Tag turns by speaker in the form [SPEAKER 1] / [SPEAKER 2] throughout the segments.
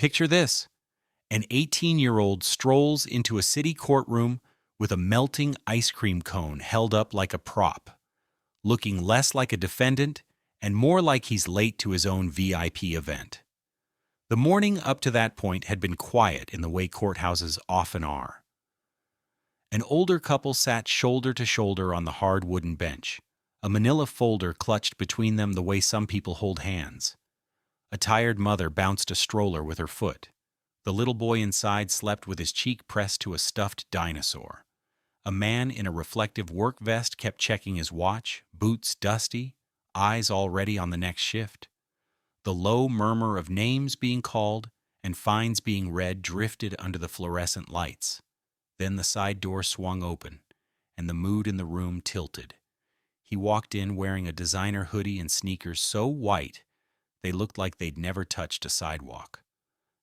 [SPEAKER 1] Picture this. An 18-year-old strolls into a city courtroom with a melting ice cream cone held up like a prop, looking less like a defendant and more like he's late to his own VIP event. The morning up to that point had been quiet in the way courthouses often are. An older couple sat shoulder to shoulder on the hard wooden bench, a manila folder clutched between them the way some people hold hands. A tired mother bounced a stroller with her foot. The little boy inside slept with his cheek pressed to a stuffed dinosaur. A man in a reflective work vest kept checking his watch, boots dusty, eyes already on the next shift. The low murmur of names being called and fines being read drifted under the fluorescent lights. Then the side door swung open, and the mood in the room tilted. He walked in wearing a designer hoodie and sneakers so white they looked like they'd never touched a sidewalk.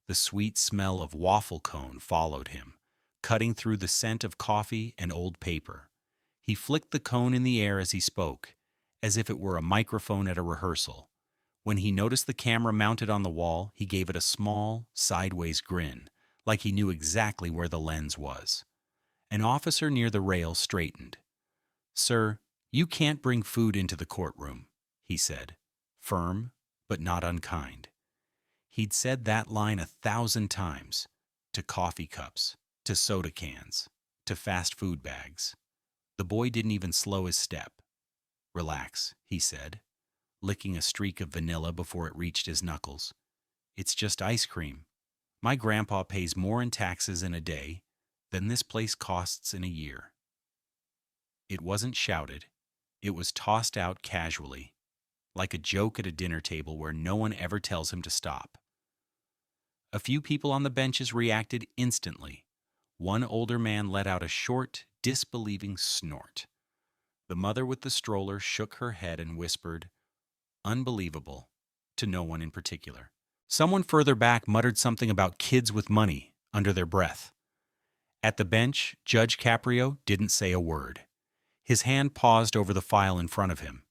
[SPEAKER 1] The sweet smell of waffle cone followed him, cutting through the scent of coffee and old paper. He flicked the cone in the air as he spoke, as if it were a microphone at a rehearsal. When he noticed the camera mounted on the wall, he gave it a small, sideways grin, like he knew exactly where the lens was. An officer near the rail straightened. "Sir, you can't bring food into the courtroom," he said, firm but not unkind. He'd said that line 1,000 times, to coffee cups, to soda cans, to fast food bags. The boy didn't even slow his step. "Relax," he said, licking a streak of vanilla before it reached his knuckles. "It's just ice cream. My grandpa pays more in taxes in a day than this place costs in a year." It wasn't shouted. It was tossed out casually, like a joke at a dinner table where no one ever tells him to stop. A few people on the benches reacted instantly. One older man let out a short, disbelieving snort. The mother with the stroller shook her head and whispered, "Unbelievable," to no one in particular. Someone further back muttered something about kids with money under their breath. At the bench, Judge Caprio didn't say a word. His hand paused over the file in front of him,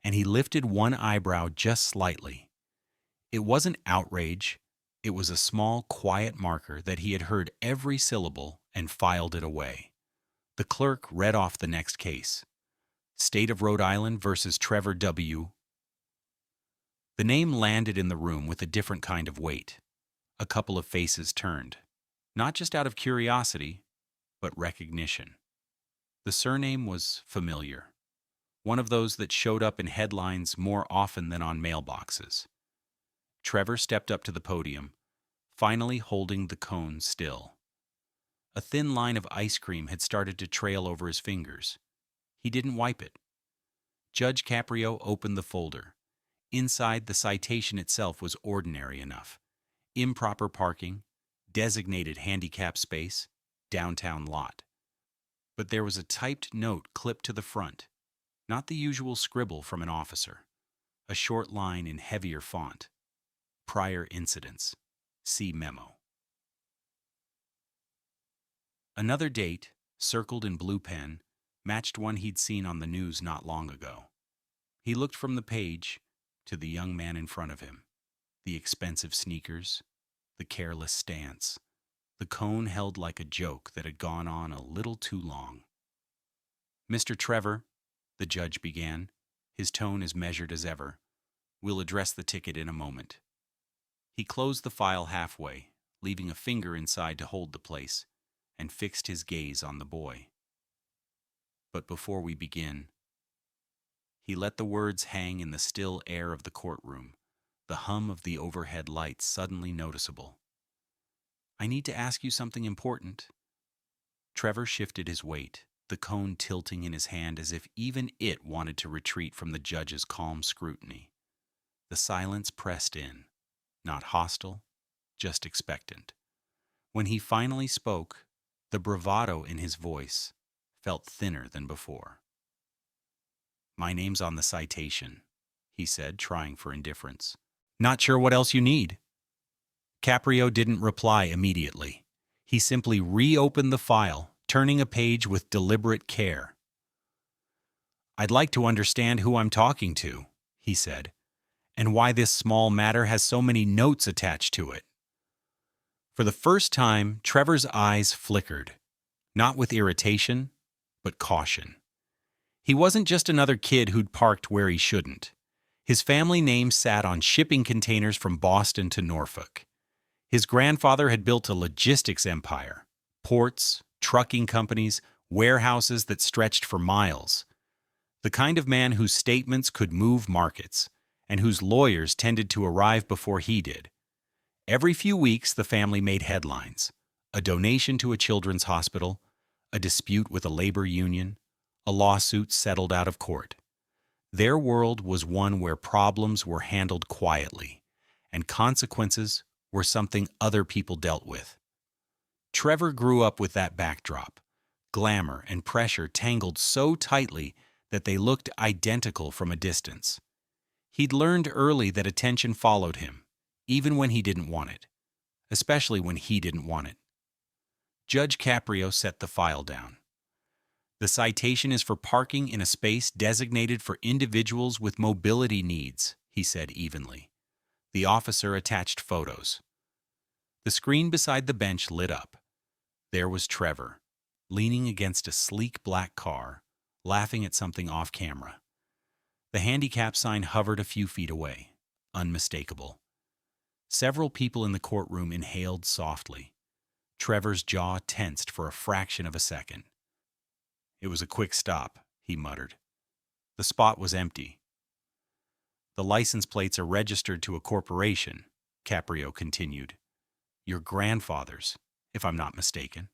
[SPEAKER 1] and he lifted one eyebrow just slightly. It wasn't outrage. It was a small, quiet marker that he had heard every syllable and filed it away. The clerk read off the next case. State of Rhode Island versus Trevor W. The name landed in the room with a different kind of weight. A couple of faces turned, not just out of curiosity, but recognition. The surname was familiar, one of those that showed up in headlines more often than on mailboxes. Trevor stepped up to the podium, finally holding the cone still. A thin line of ice cream had started to trail over his fingers. He didn't wipe it. Judge Caprio opened the folder. Inside, the citation itself was ordinary enough. Improper parking, designated handicap space, downtown lot. But there was a typed note clipped to the front, not the usual scribble from an officer. A short line in heavier font. Prior incidents. See memo. Another date, circled in blue pen, matched one he'd seen on the news not long ago. He looked from the page to the young man in front of him. The expensive sneakers, the careless stance, the cone held like a joke that had gone on a little too long. "Mr. Trevor," the judge began, his tone as measured as ever, "we'll address the ticket in a moment." He closed the file halfway, leaving a finger inside to hold the place, and fixed his gaze on the boy. "But before we begin," he let the words hang in the still air of the courtroom, the hum of the overhead lights suddenly noticeable. "I need to ask you something important." Trevor shifted his weight, the cone tilting in his hand as if even it wanted to retreat from the judge's calm scrutiny. The silence pressed in, not hostile, just expectant. When he finally spoke, the bravado in his voice felt thinner than before. "My name's on the citation," he said, trying for indifference. "Not sure what else you need." Caprio didn't reply immediately. He simply reopened the file, turning a page with deliberate care. "I'd like to understand who I'm talking to," he said, "and why this small matter has so many notes attached to it." For the first time, Trevor's eyes flickered, not with irritation, but caution. He wasn't just another kid who'd parked where he shouldn't. His family name sat on shipping containers from Boston to Norfolk. His grandfather had built a logistics empire, ports, trucking companies, warehouses that stretched for miles. The kind of man whose statements could move markets, and whose lawyers tended to arrive before he did. Every few weeks, the family made headlines: a donation to a children's hospital, a dispute with a labor union, a lawsuit settled out of court. Their world was one where problems were handled quietly, and consequences were something other people dealt with. Trevor grew up with that backdrop. Glamour and pressure tangled so tightly that they looked identical from a distance. He'd learned early that attention followed him, even when he didn't want it, especially when he didn't want it. Judge Caprio set the file down. The citation is for parking in a space designated for individuals with mobility needs, he said evenly. The officer attached photos. The screen beside the bench lit up. There was Trevor, leaning against a sleek black car, laughing at something off camera. The handicap sign hovered a few feet away, unmistakable. Several people in the courtroom inhaled softly. Trevor's jaw tensed for a fraction of a second. It was a quick stop, he muttered. The spot was empty. The license plates are registered to a corporation, Caprio continued. Your grandfather's, if I'm not mistaken.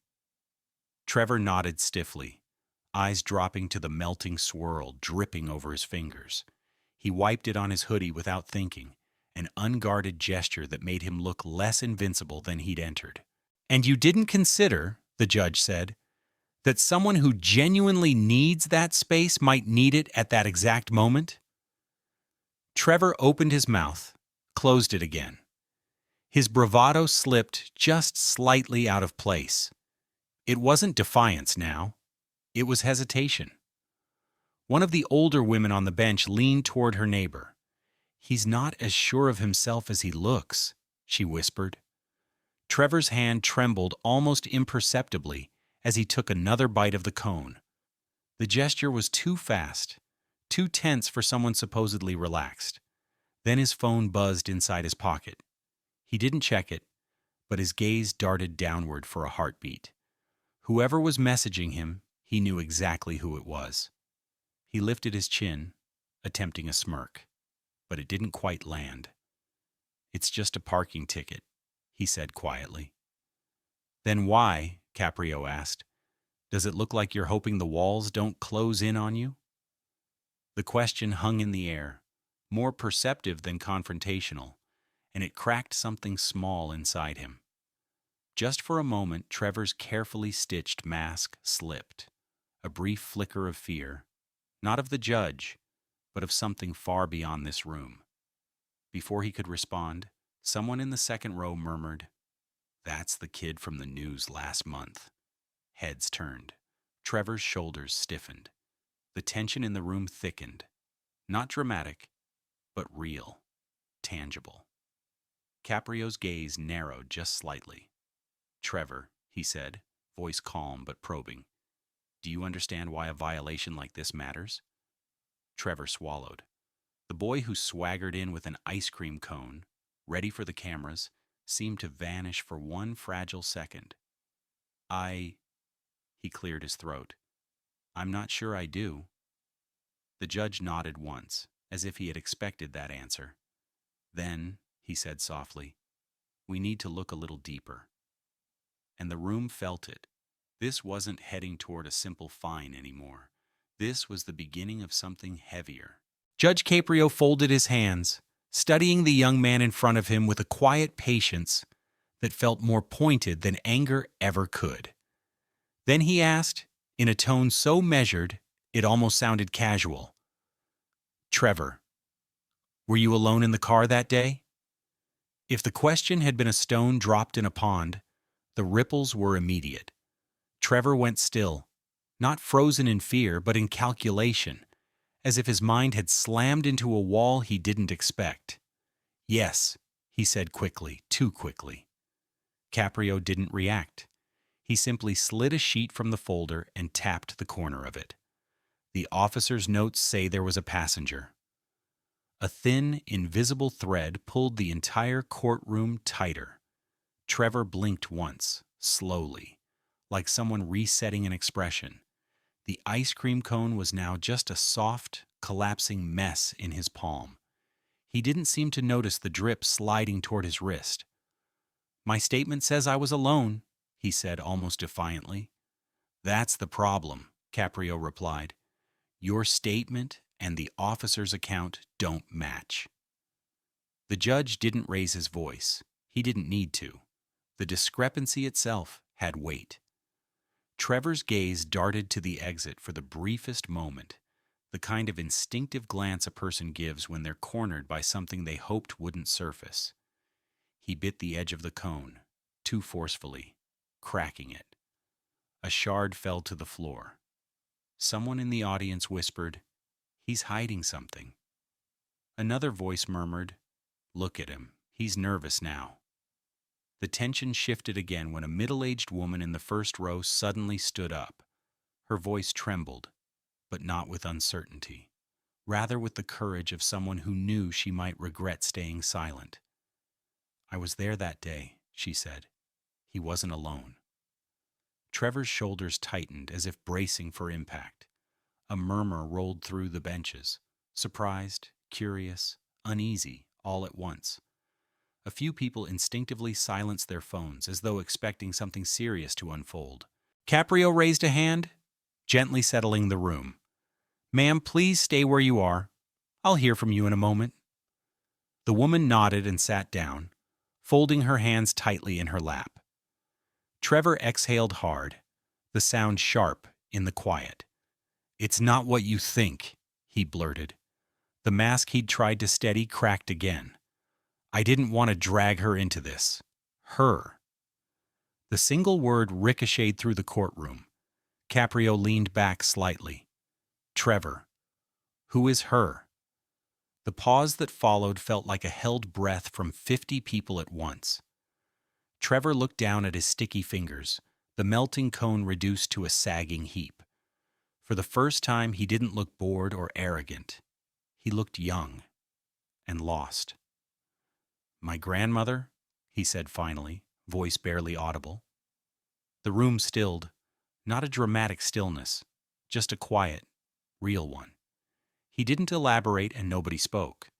[SPEAKER 1] Trevor nodded stiffly, eyes dropping to the melting swirl dripping over his fingers. He wiped it on his hoodie without thinking, an unguarded gesture that made him look less invincible than he'd entered. And you didn't consider, the judge said, that someone who genuinely needs that space might need it at that exact moment? Trevor opened his mouth, closed it again. His bravado slipped just slightly out of place. It wasn't defiance now. It was hesitation. One of the older women on the bench leaned toward her neighbor. He's not as sure of himself as he looks, she whispered. Trevor's hand trembled almost imperceptibly as he took another bite of the cone. The gesture was too fast, too tense for someone supposedly relaxed. Then his phone buzzed inside his pocket. He didn't check it, but his gaze darted downward for a heartbeat. Whoever was messaging him, he knew exactly who it was. He lifted his chin, attempting a smirk, but it didn't quite land. It's just a parking ticket, he said quietly. Then why, Caprio asked, does it look like you're hoping the walls don't close in on you? The question hung in the air, more perceptive than confrontational, and it cracked something small inside him. Just for a moment, Trevor's carefully stitched mask slipped, a brief flicker of fear, not of the judge, but of something far beyond this room. Before he could respond, someone in the second row murmured, "That's the kid from the news last month." Heads turned. Trevor's shoulders stiffened. The tension in the room thickened. Not dramatic, but real, tangible. Caprio's gaze narrowed just slightly. "Trevor," he said, voice calm but probing, "do you understand why a violation like this matters?" Trevor swallowed. The boy who swaggered in with an ice cream cone, ready for the cameras, seemed to vanish for one fragile second. He cleared his throat. "I'm not sure I do." The judge nodded once, as if he had expected that answer. "Then," he said softly, "we need to look a little deeper." And the room felt it. This wasn't heading toward a simple fine anymore. This was the beginning of something heavier. Judge Caprio folded his hands, studying the young man in front of him with a quiet patience that felt more pointed than anger ever could. Then he asked, in a tone so measured it almost sounded casual, "Trevor, were you alone in the car that day?" If the question had been a stone dropped in a pond, the ripples were immediate. Trevor went still, not frozen in fear, but in calculation, as if his mind had slammed into a wall he didn't expect. "Yes," he said quickly, too quickly. Caprio didn't react. He simply slid a sheet from the folder and tapped the corner of it. The officer's notes say there was a passenger. A thin, invisible thread pulled the entire courtroom tighter. Trevor blinked once, slowly, like someone resetting an expression. The ice cream cone was now just a soft, collapsing mess in his palm. He didn't seem to notice the drip sliding toward his wrist. "My statement says I was alone," he said almost defiantly. "That's the problem," Caprio replied. "Your statement and the officer's account don't match." The judge didn't raise his voice. He didn't need to. The discrepancy itself had weight. Trevor's gaze darted to the exit for the briefest moment, the kind of instinctive glance a person gives when they're cornered by something they hoped wouldn't surface. He bit the edge of the cone, too forcefully, cracking it. A shard fell to the floor. Someone in the audience whispered, "He's hiding something." Another voice murmured, "Look at him. He's nervous now." The tension shifted again when a middle-aged woman in the first row suddenly stood up. Her voice trembled, but not with uncertainty, rather with the courage of someone who knew she might regret staying silent. "I was there that day," she said. "He wasn't alone." Trevor's shoulders tightened as if bracing for impact. A murmur rolled through the benches, surprised, curious, uneasy, all at once. A few people instinctively silenced their phones as though expecting something serious to unfold. Caprio raised a hand, gently settling the room. "Ma'am, please stay where you are. I'll hear from you in a moment." The woman nodded and sat down, folding her hands tightly in her lap. Trevor exhaled hard, the sound sharp in the quiet. "It's not what you think," he blurted. The mask he'd tried to steady cracked again. "I didn't want to drag her into this. Her." The single word ricocheted through the courtroom. Caprio leaned back slightly. "Trevor, who is her?" The pause that followed felt like a held breath from 50 people at once. Trevor looked down at his sticky fingers, the melting cone reduced to a sagging heap. For the first time, he didn't look bored or arrogant. He looked young and lost. "My grandmother," he said finally, voice barely audible. The room stilled, not a dramatic stillness, just a quiet, real one. He didn't elaborate and nobody spoke.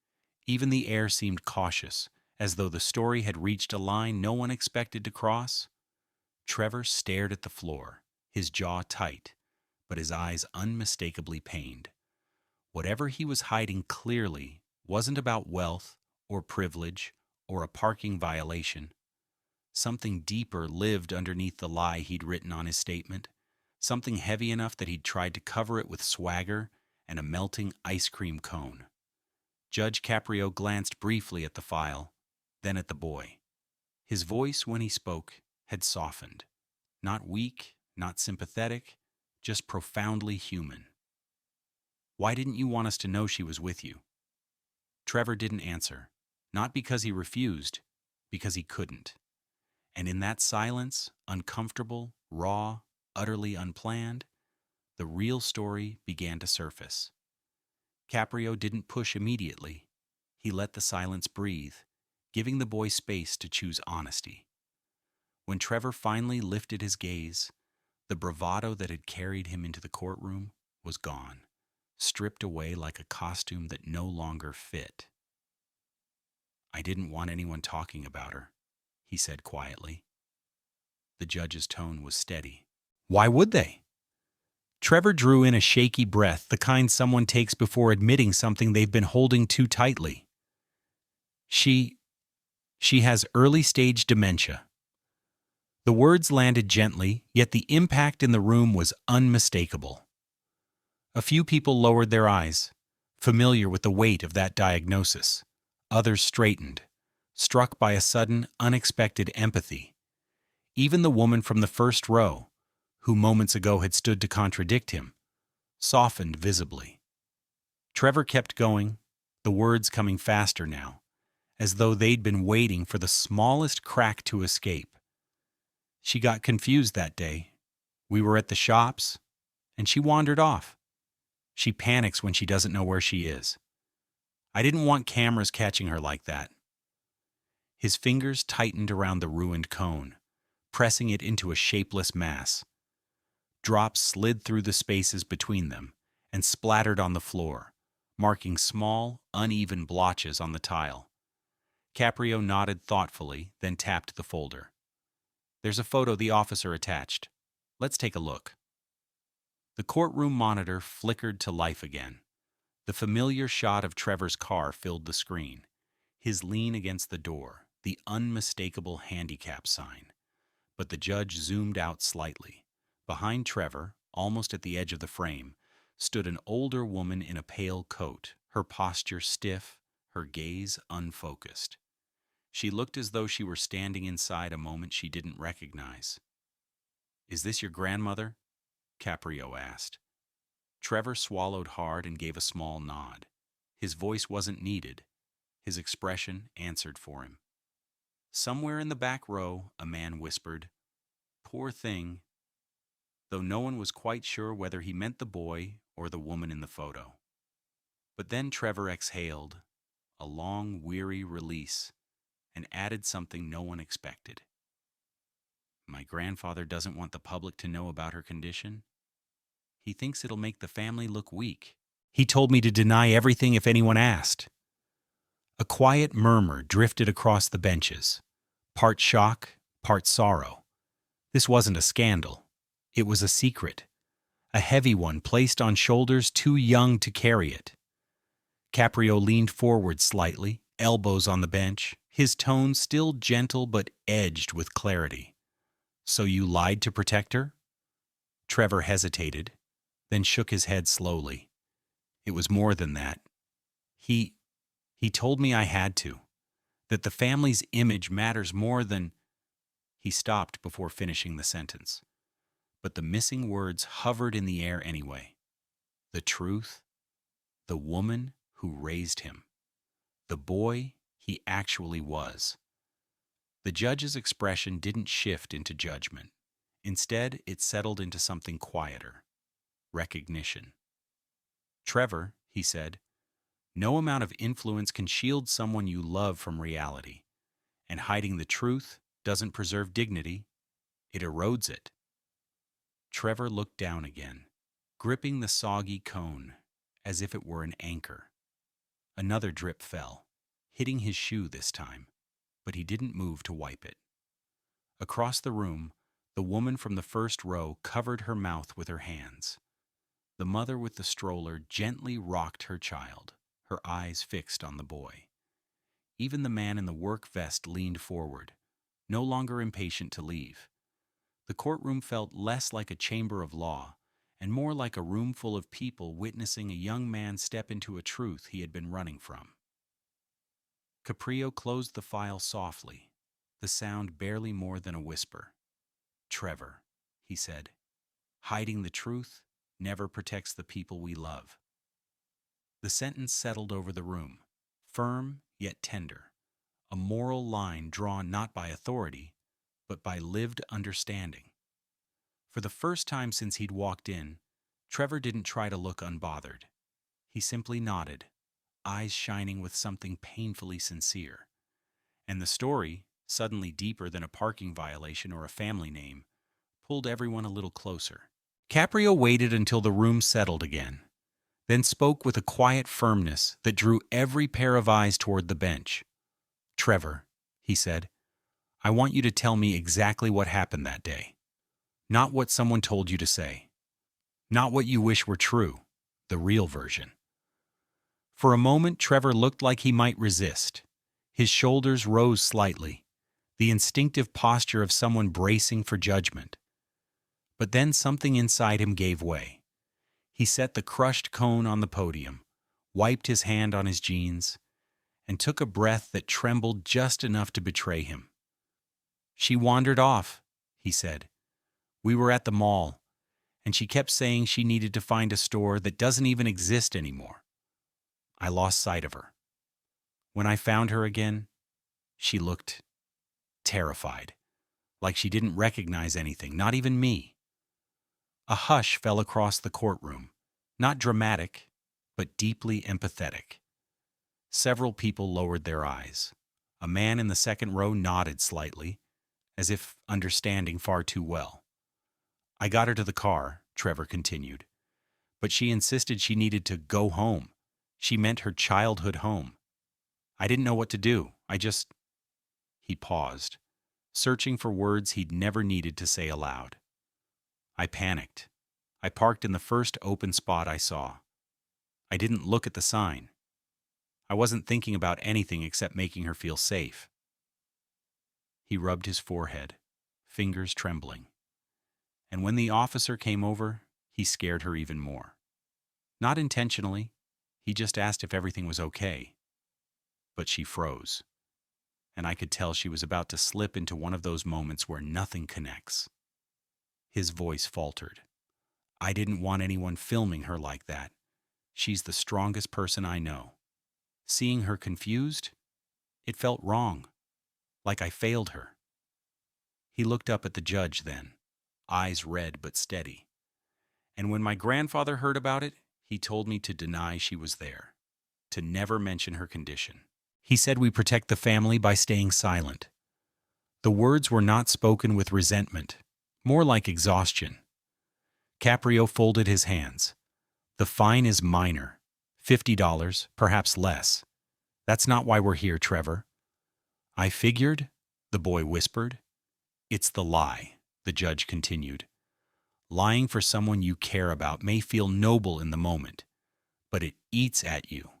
[SPEAKER 1] Even the air seemed cautious, as though the story had reached a line no one expected to cross. Trevor stared at the floor, his jaw tight, but his eyes unmistakably pained. Whatever he was hiding clearly wasn't about wealth or privilege or a parking violation. Something deeper lived underneath the lie he'd written on his statement, something heavy enough that he'd tried to cover it with swagger and a melting ice cream cone. Judge Caprio glanced briefly at the file, then at the boy. His voice, when he spoke, had softened. Not weak, not sympathetic, just profoundly human. "Why didn't you want us to know she was with you?" Trevor didn't answer, not because he refused, because he couldn't. And in that silence, uncomfortable, raw, utterly unplanned, the real story began to surface. Caprio didn't push immediately. He let the silence breathe, giving the boy space to choose honesty. When Trevor finally lifted his gaze, the bravado that had carried him into the courtroom was gone, stripped away like a costume that no longer fit. "I didn't want anyone talking about her," he said quietly. The judge's tone was steady. "Why would they?" Trevor drew in a shaky breath, the kind someone takes before admitting something they've been holding too tightly. She has early-stage dementia." The words landed gently, yet the impact in the room was unmistakable. A few people lowered their eyes, familiar with the weight of that diagnosis. Others straightened, struck by a sudden, unexpected empathy. Even the woman from the first row, who moments ago had stood to contradict him, softened visibly. Trevor kept going, the words coming faster now, as though they'd been waiting for the smallest crack to escape. She got confused that day. We were at the shops, and she wandered off. She panics when she doesn't know where she is. I didn't want cameras catching her like that. His fingers tightened around the ruined cone, pressing it into a shapeless mass. Drops slid through the spaces between them and splattered on the floor, marking small, uneven blotches on the tile. Caprio nodded thoughtfully, then tapped the folder. There's a photo the officer attached. Let's take a look. The courtroom monitor flickered to life again. The familiar shot of Trevor's car filled the screen, his lean against the door, the unmistakable handicap sign. But the judge zoomed out slightly. Behind Trevor, almost at the edge of the frame, stood an older woman in a pale coat, her posture stiff, her gaze unfocused. She looked as though she were standing inside a moment she didn't recognize. "Is this your grandmother?" Caprio asked. Trevor swallowed hard and gave a small nod. His voice wasn't needed. His expression answered for him. Somewhere in the back row, a man whispered, "Poor thing," though no one was quite sure whether he meant the boy or the woman in the photo. But then Trevor exhaled, a long, weary release, and added something no one expected. "My grandfather doesn't want the public to know about her condition. He thinks it'll make the family look weak. He told me to deny everything if anyone asked." A quiet murmur drifted across the benches, part shock, part sorrow. This wasn't a scandal. It was a secret, a heavy one placed on shoulders too young to carry it. Caprio leaned forward slightly, elbows on the bench, his tone still gentle but edged with clarity. "So you lied to protect her?" Trevor hesitated, then shook his head slowly. "It was more than that. He told me I had to, that the family's image matters more than—" He stopped before finishing the sentence. But the missing words hovered in the air anyway. The truth, the woman who raised him, the boy he actually was. The judge's expression didn't shift into judgment. Instead, it settled into something quieter. Recognition. "Trevor," he said, "no amount of influence can shield someone you love from reality. And hiding the truth doesn't preserve dignity, it erodes it." Trevor looked down again, gripping the soggy cone as if it were an anchor. Another drip fell, hitting his shoe this time, but he didn't move to wipe it. Across the room, the woman from the first row covered her mouth with her hands. The mother with the stroller gently rocked her child, her eyes fixed on the boy. Even the man in the work vest leaned forward, no longer impatient to leave. The courtroom felt less like a chamber of law and more like a room full of people witnessing a young man step into a truth he had been running from. Caprio closed the file softly, the sound barely more than a whisper. "Trevor," he said, "hiding the truth never protects the people we love." The sentence settled over the room, firm yet tender, a moral line drawn not by authority, but by lived understanding. For the first time since he'd walked in, Trevor didn't try to look unbothered. He simply nodded, eyes shining with something painfully sincere. And the story, suddenly deeper than a parking violation or a family name, pulled everyone a little closer. Caprio waited until the room settled again, then spoke with a quiet firmness that drew every pair of eyes toward the bench. "Trevor," he said, "I want you to tell me exactly what happened that day. Not what someone told you to say. Not what you wish were true, the real version." For a moment, Trevor looked like he might resist. His shoulders rose slightly, the instinctive posture of someone bracing for judgment. But then something inside him gave way. He set the crushed cone on the podium, wiped his hand on his jeans, and took a breath that trembled just enough to betray him. "She wandered off," he said. "We were at the mall, and she kept saying she needed to find a store that doesn't even exist anymore. I lost sight of her. When I found her again, she looked terrified, like she didn't recognize anything, not even me. A hush fell across the courtroom, not dramatic, but deeply empathetic. Several people lowered their eyes. A man in the second row nodded slightly, as if understanding far too well. I got her to the car, Trevor continued, but she insisted she needed to go home. She meant her childhood home. I didn't know what to do. He paused, searching for words he'd never needed to say aloud. I panicked. I parked in the first open spot I saw. I didn't look at the sign. I wasn't thinking about anything except making her feel safe. He rubbed his forehead, fingers trembling. And when the officer came over, he scared her even more. Not intentionally. He just asked if everything was okay. But she froze, and I could tell she was about to slip into one of those moments where nothing connects. His voice faltered. I didn't want anyone filming her like that. She's the strongest person I know. Seeing her confused, it felt wrong, like I failed her. He looked up at the judge then, eyes red but steady. And when my grandfather heard about it, he told me to deny she was there, to never mention her condition. He said we protect the family by staying silent. The words were not spoken with resentment, more like exhaustion. Caprio folded his hands. The fine is minor, $50, perhaps less. That's not why we're here, Trevor. I figured, the boy whispered. It's the lie, the judge continued. Lying for someone you care about may feel noble in the moment, but it eats at you,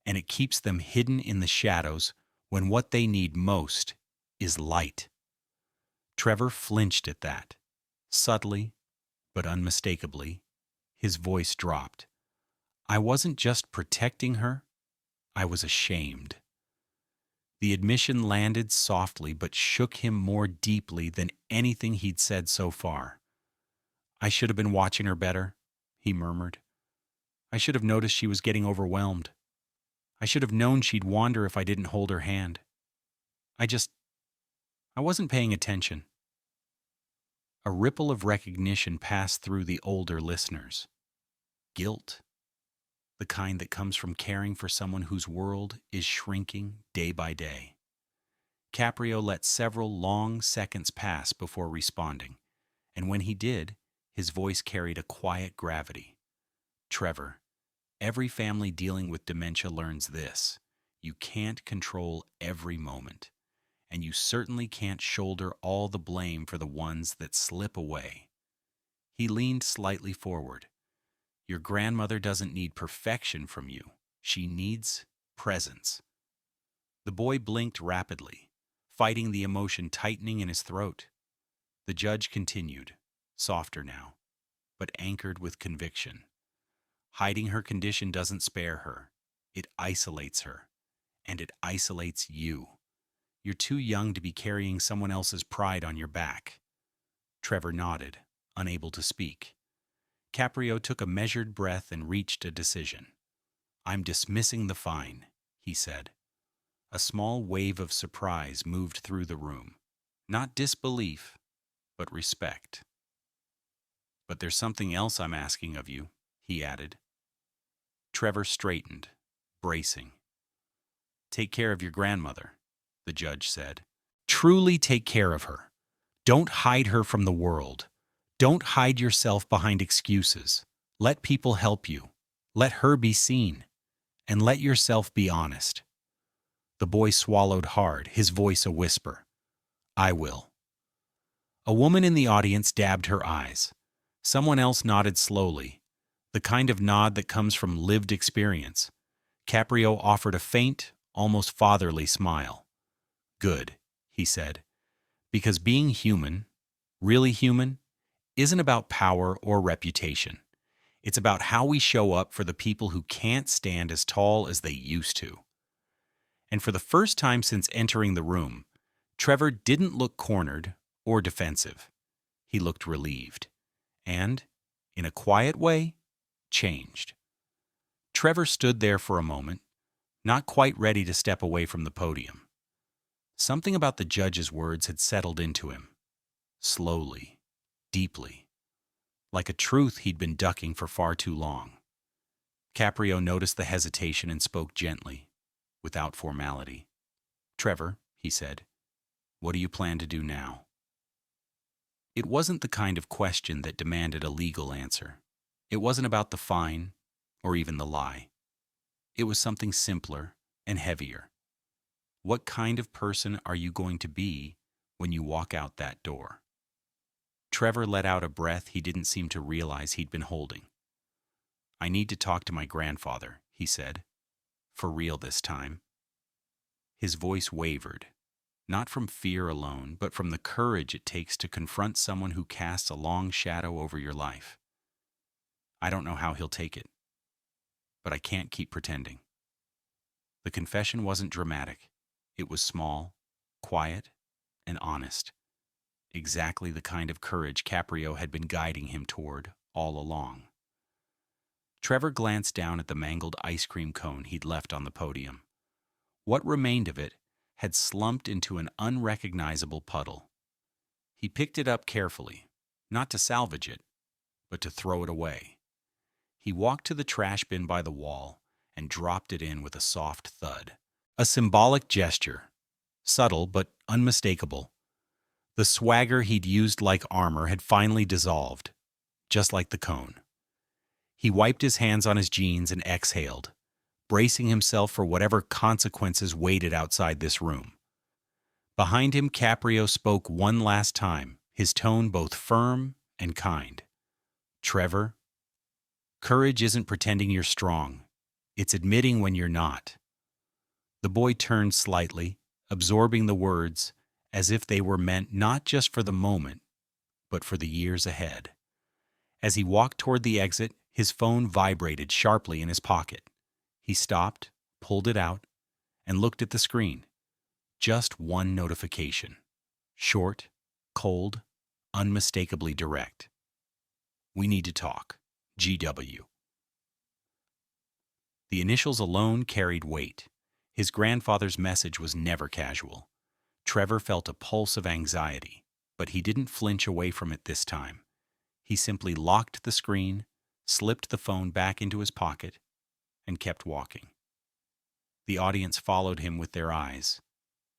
[SPEAKER 1] and it keeps them hidden in the shadows when what they need most is light. Trevor flinched at that. Subtly, but unmistakably, his voice dropped. I wasn't just protecting her, I was ashamed. The admission landed softly but shook him more deeply than anything he'd said so far. I should have been watching her better, he murmured. I should have noticed she was getting overwhelmed. I should have known she'd wander if I didn't hold her hand. I wasn't paying attention. A ripple of recognition passed through the older listeners. Guilt, the kind that comes from caring for someone whose world is shrinking day by day. Caprio let several long seconds pass before responding, and when he did, his voice carried a quiet gravity. Trevor, every family dealing with dementia learns this. You can't control every moment, and you certainly can't shoulder all the blame for the ones that slip away. He leaned slightly forward. Your grandmother doesn't need perfection from you. She needs presence. The boy blinked rapidly, fighting the emotion tightening in his throat. The judge continued, softer now, but anchored with conviction. Hiding her condition doesn't spare her. It isolates her, and it isolates you. You're too young to be carrying someone else's pride on your back. Trevor nodded, unable to speak. Caprio took a measured breath and reached a decision. I'm dismissing the fine, he said. A small wave of surprise moved through the room. Not disbelief, but respect. But there's something else I'm asking of you, he added. Trevor straightened, bracing. Take care of your grandmother, the judge said. Truly take care of her. Don't hide her from the world. Don't hide yourself behind excuses. Let people help you. Let her be seen. And let yourself be honest. The boy swallowed hard, his voice a whisper. I will. A woman in the audience dabbed her eyes. Someone else nodded slowly, the kind of nod that comes from lived experience. Caprio offered a faint, almost fatherly smile. Good, he said, because being human, really human, isn't about power or reputation. It's about how we show up for the people who can't stand as tall as they used to. And for the first time since entering the room, Trevor didn't look cornered or defensive. He looked relieved and, in a quiet way, changed. Trevor stood there for a moment, not quite ready to step away from the podium. Something about the judge's words had settled into him. slowly, deeply, like a truth he'd been ducking for far too long. Caprio noticed the hesitation and spoke gently, without formality. "Trevor," he said, "what do you plan to do now?" It wasn't the kind of question that demanded a legal answer. It wasn't about the fine, or even the lie. It was something simpler and heavier. What kind of person are you going to be when you walk out that door? Trevor let out a breath he didn't seem to realize he'd been holding. "I need to talk to my grandfather," he said. "For real this time." His voice wavered, not from fear alone, but from the courage it takes to confront someone who casts a long shadow over your life. "I don't know how he'll take it, but I can't keep pretending." The confession wasn't dramatic. It was small, quiet, and honest. Exactly the kind of courage Caprio had been guiding him toward all along. Trevor glanced down at the mangled ice cream cone he'd left on the podium. What remained of it had slumped into an unrecognizable puddle. He picked it up carefully, not to salvage it, but to throw it away. He walked to the trash bin by the wall and dropped it in with a soft thud. A symbolic gesture, subtle but unmistakable. The swagger he'd used like armor had finally dissolved, just like the cone. He wiped his hands on his jeans and exhaled, bracing himself for whatever consequences waited outside this room. Behind him, Caprio spoke one last time, his tone both firm and kind. "Trevor, courage isn't pretending you're strong. It's admitting when you're not." The boy turned slightly, absorbing the words as if they were meant not just for the moment, but for the years ahead. As he walked toward the exit, his phone vibrated sharply in his pocket. He stopped, pulled it out, and looked at the screen. Just one notification. Short, cold, unmistakably direct. "We need to talk. GW." The initials alone carried weight. His grandfather's message was never casual. Trevor felt a pulse of anxiety, but he didn't flinch away from it this time. He simply locked the screen, slipped the phone back into his pocket, and kept walking. The audience followed him with their eyes,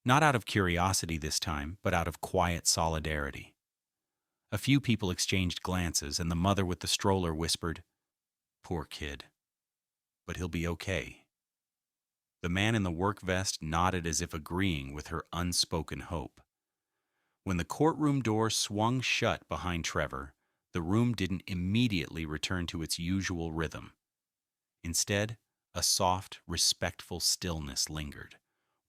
[SPEAKER 1] not out of curiosity this time, but out of quiet solidarity. A few people exchanged glances, and the mother with the stroller whispered, "Poor kid, but he'll be okay." The man in the work vest nodded as if agreeing with her unspoken hope. When the courtroom door swung shut behind Trevor, the room didn't immediately return to its usual rhythm. Instead, a soft, respectful stillness lingered,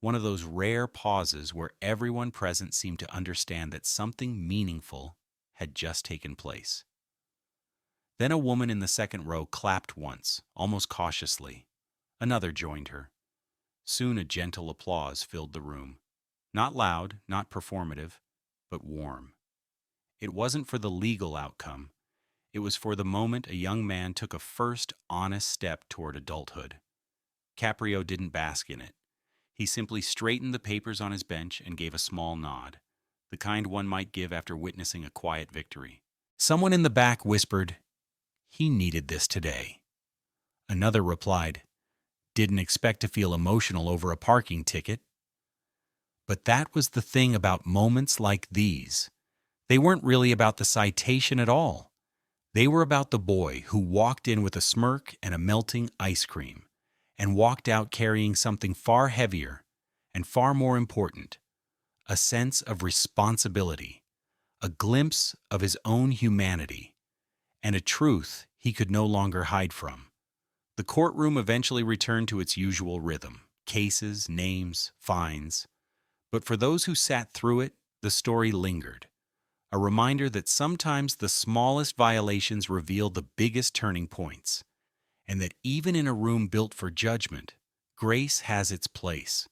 [SPEAKER 1] one of those rare pauses where everyone present seemed to understand that something meaningful had just taken place. Then a woman in the second row clapped once, almost cautiously. Another joined her. Soon a gentle applause filled the room. Not loud, not performative, but warm. It wasn't for the legal outcome. It was for the moment a young man took a first honest step toward adulthood. Caprio didn't bask in it. He simply straightened the papers on his bench and gave a small nod, the kind one might give after witnessing a quiet victory. Someone in the back whispered, "He needed this today." Another replied, "Didn't expect to feel emotional over a parking ticket." But that was the thing about moments like these. They weren't really about the citation at all. They were about the boy who walked in with a smirk and a melting ice cream, and walked out carrying something far heavier and far more important, a sense of responsibility, a glimpse of his own humanity, and a truth he could no longer hide from. The courtroom eventually returned to its usual rhythm: cases, names, fines. But for those who sat through it, the story lingered. A reminder that sometimes the smallest violations reveal the biggest turning points, and that even in a room built for judgment, grace has its place.